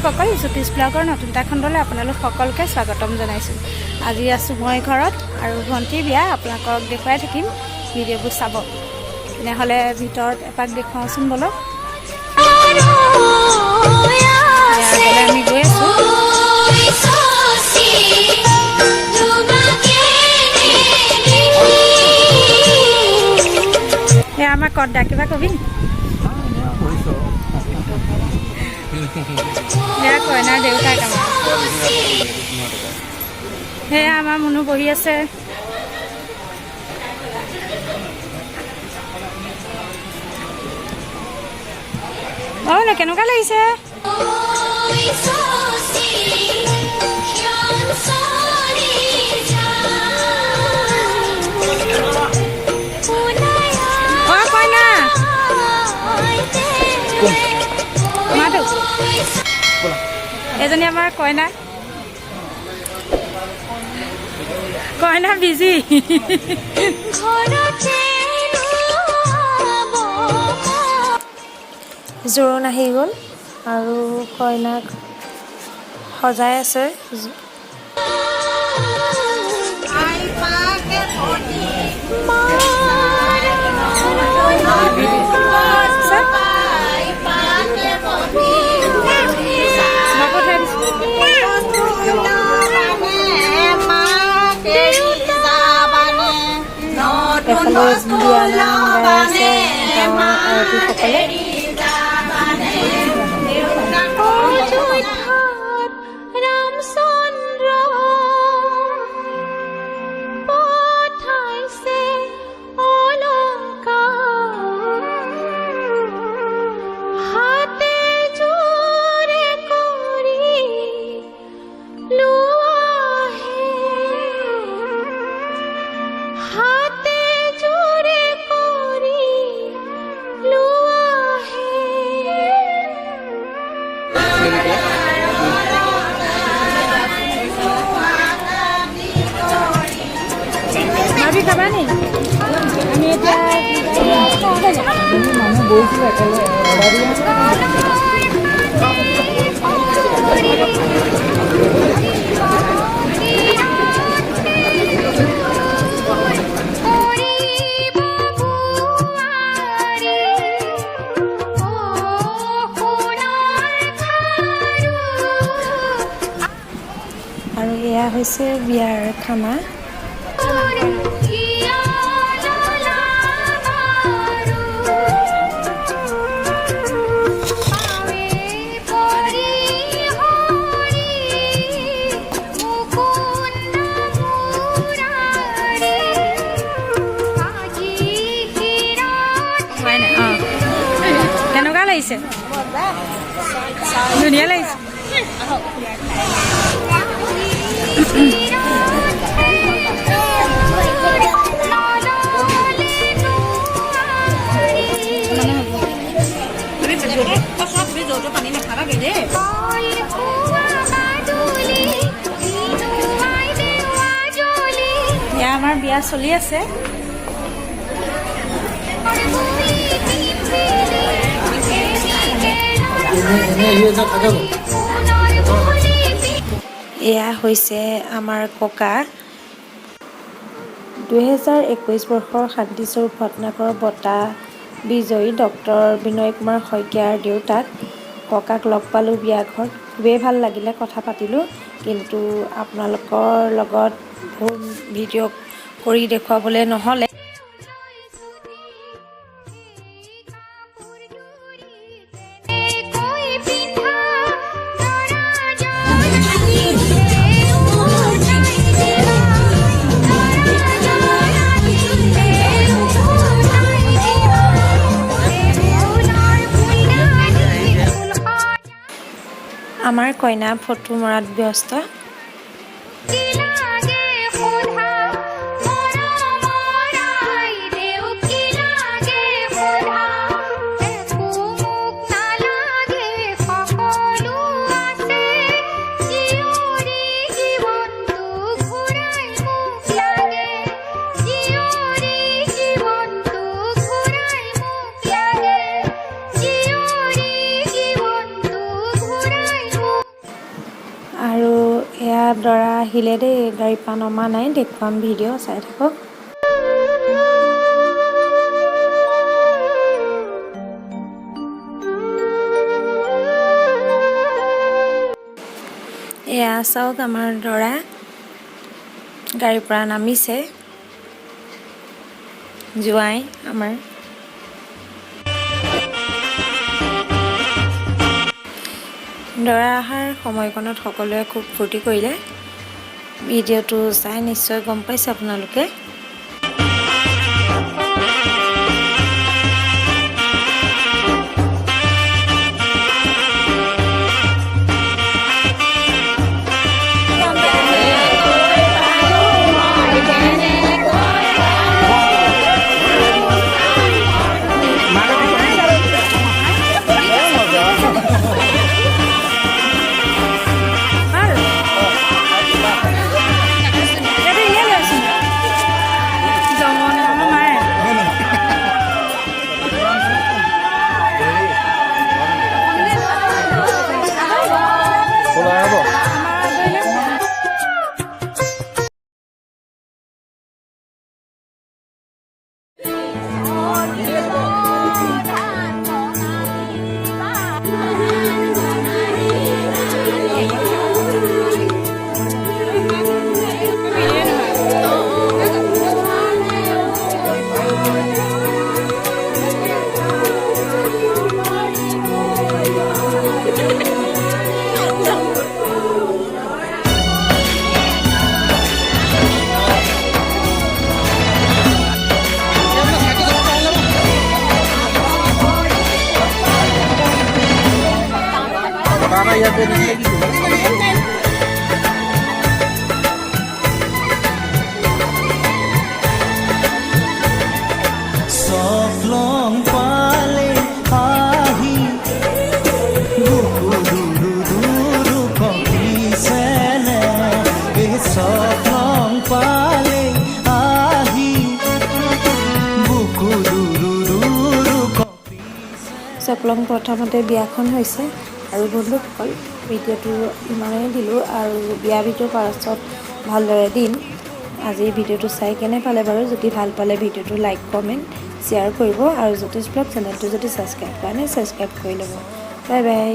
দৰ্শকসকল জ্যোতিষ ব্লগৰ নতুন এটা খণ্ডলৈ আপোনালোক সকলোকে স্বাগতম জনাইছোঁ। আজি আছোঁ মই ঘৰত আৰু ভণ্টিৰ বিয়া আপোনালোকক দেখুৱাই থাকিম, ভিডিঅ'বোৰ চাব। তেনেহ'লে ভিতৰত এপাক দেখুৱাওঁচোন বলক। আমি গৈ আছোঁ। এয়া আমাৰ কৰ্দা কিবা কবি নি? এয়া কইনাৰ দেউতাক আমাৰ। সেয়া আমাৰ মুনু বহি আছে। অঁ কেনেকুৱা লাগিছে? এজনী আমাৰ কইনা বিজি। জোৰোণ আহি গ'ল আৰু কইনাক সজাই আছে। এফালে বিয়া নাম গাই আছে গাঁৱৰ আয়তীসকলে। খাবা নি? আমি এতিয়া মানুহ গৈছিলোঁ আৰু এয়া হৈছে বিয়াৰ খানা। কেনেকুৱা লাগিছে? ধুনীয়া লাগিছে। এয়া আমাৰ বিয়া চলি আছে। এয়া হৈছে আমাৰ ককা। 2021 বৰ্ষৰ শান্তিস্বৰূপ ভটনাগৰৰ বঁটা বিজয়ী ডক্টৰ বিনয় কুমাৰ শইকীয়াৰ দেউতাক। ককাক লগ পালোঁ বিয়া ঘৰত, খুবেই ভাল লাগিলে, কথা পাতিলোঁ। কিন্তু আপোনালোকৰ লগত ভিডিঅ' কৰি দেখুৱাবলৈ নহ'লে। আমাৰ কইনা ফটো মৰাত ব্যস্ত। আহিলে দেই, গাড়ীৰ পৰা নমা নাই, দেখুৱাম ভিডিঅ' চাই থাকক। এয়া চাওক আমাৰ দৰা গাড়ীৰ পৰা নামিছে, জোৱাই আমাৰ। দৰা অহাৰ সময়কণত সকলোৱে খুব ফূৰ্তি কৰিলে। ভিডিঅ'টো চাই নিশ্চয় গম পাইছে আপোনালোকে। চকলং প্ৰথমতে বিয়াখন হৈছে আৰু বন্ধুসকল ভিডিঅ'টো ইমানেই দিলোঁ আৰু বিয়া ভিডিঅ' পাছত ভালদৰে দিম। আজি ভিডিঅ'টো চাই কেনে পালে বাৰু? যদি ভাল পালে ভিডিঅ'টো লাইক কমেণ্ট শ্বেয়াৰ কৰিব আৰু জ্যোতিষ ব্লগ চেনেলটো যদি ছাবস্ক্ৰাইব কৰা নাই ছাবস্ক্ৰাইব কৰি ল'ব। Bye bye.